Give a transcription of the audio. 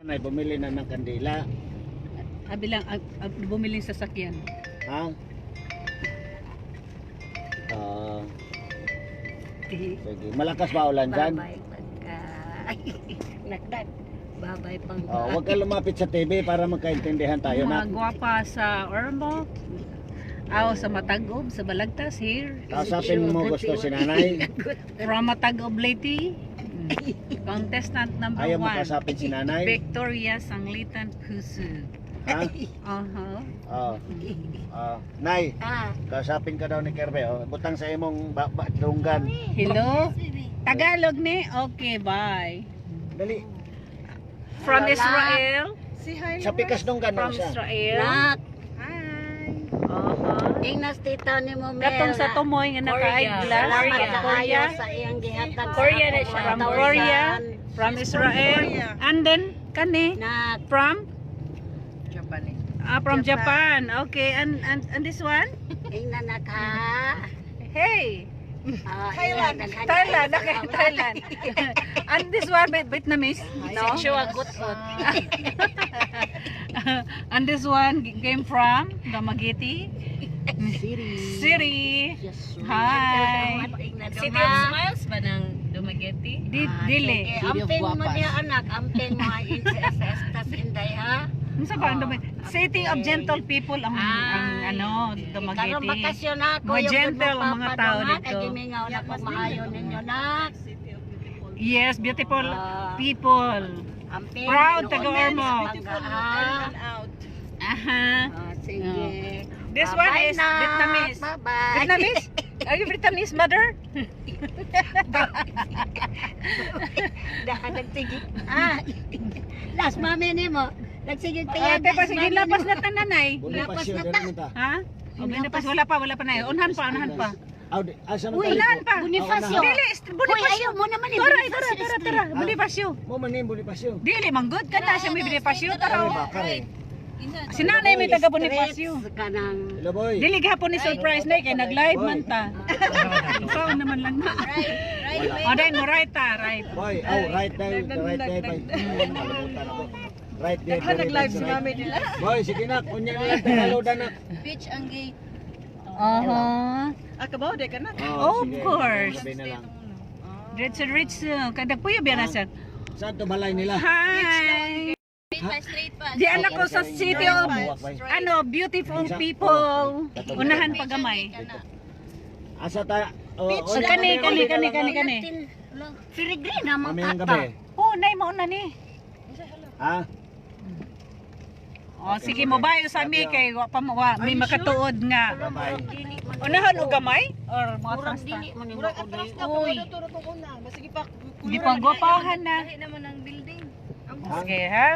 Nay, bumili na ng kandila. Bilang bumili sa sasakyan. Ha? Sige. Malakas ba ulan dyan? Babay pagka nagdag. Babay pang Huwag ka lumapit sa TV para magkaintindihan tayo na. Mga gwapa sa Ormo. Sa Matagob, sa Balagtas here. Kausapin mo gusto si nanay. From Matagob Leyte. Contestant number 1. Ayaw makasapin si nanay. Victoria Sanglitan Pusu. Ha? Nay, kausapin ka daw ni Kerbe. Butang sa imong dunggan. Hello? Tagalog ni? Okay, bye. Dali. From Israel? Sa pikas dunggan mo From siya. Israel? Nak, Uh-huh. ingnas tita ni mo Mel. Katong sa tumoy nga naka-eyeglass. Salamat Korea. kaayo sa iyang gihatag. Korea na siya. From Korea. From Israel. And then, kani? Nak, From? From Japan. Okay, and this one? ingnan na ka. Hey! Thailand. Thailand, okay, Thailand. And this one, Vietnamese? No? Sexual good-good. And this one came from Dumaguete? City. Hi. City of Smiles ba ng Dumaguete? Dili. Amping mo niya anak, amping mo ay tas inday ha. Ano sa ba ang City of Gentle People ang Karong Dumaguete. bakasyon ako Mga gentle ang mga tao dito. Kagimingaw na kung maayo ninyo nak. Yes, beautiful people. Amping. Proud Taga-Ormo. Aha. Sige. This one is Vietnamese. Bye-bye. Vietnamese? Are you Vietnamese mother? Nagtige. Last mami ni mo. Nagsigig pa yan. Tepa, sige, lapas na tananay. Lapas na ta. Ha? Wala pa na yun. Unahan pa. Asa man Unahan pa. Bonifacio. Dili, Hoy, Bonifacio. ayaw mo naman eh. Tara. Bonifacio. Mo man yung Bonifacio. Dili, manggod ka na siya may Bonifacio. Kare Tara. ba, kare. Si nanay may taga Bonifacio. Kanang Hello boy. Dili gihapon ni surprise na kay nag-live man ta. Ikaw naman lang na. Dahil mo right ta, right. Boy, right there, boy. Kalimutan ako. Right there. Nag-live si mami nila. Boy, sige na, kunya na lang tagalodan na. Beach ang gate. Kabaw de ka na. Oh, Of sige. course. Sabi na lang. Rich. Kada puyo biya na siya. Saan to balay nila? Hi. Straight pa. Di anak ko sa city of beautiful people. Unahan pa gamay. Asa ta? So kani. Firigri naman Mamayang ka. gabi. Nay mo na ni. Ha? Sige mo bayo sa mi kay wa pa may makatuod nga. Bye-bye. Unahan og gamay or mga Murag trasta. dili mo ni Murag mo. atras na Uy. turo ko na. Masige pa. Di pa gwapahan na. Lahi naman ang building. Sige ha.